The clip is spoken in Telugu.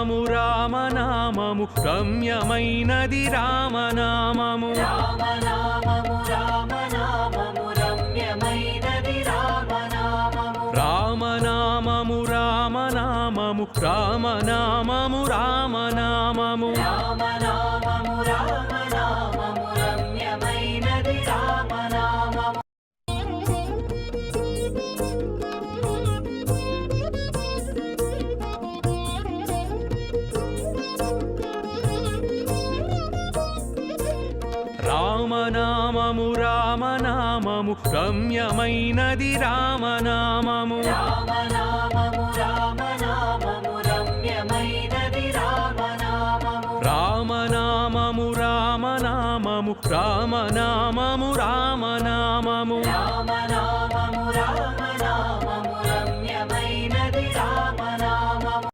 రామనామము రామనామము రమ్యమైనది రామనామము రామనామము రామనామము రమ్యమైనది రామనామము రామనామము రామనామము రామనామము రామనామము రామనామము రామనామము రమ్యమైనది రామనామము రామనామము రామనామము రమ్యమైనది రామనామము రామనామము రామనామము రమ్యమైనది రామనామము రామనామము రామనామము రామనామము రామనామము రామనామము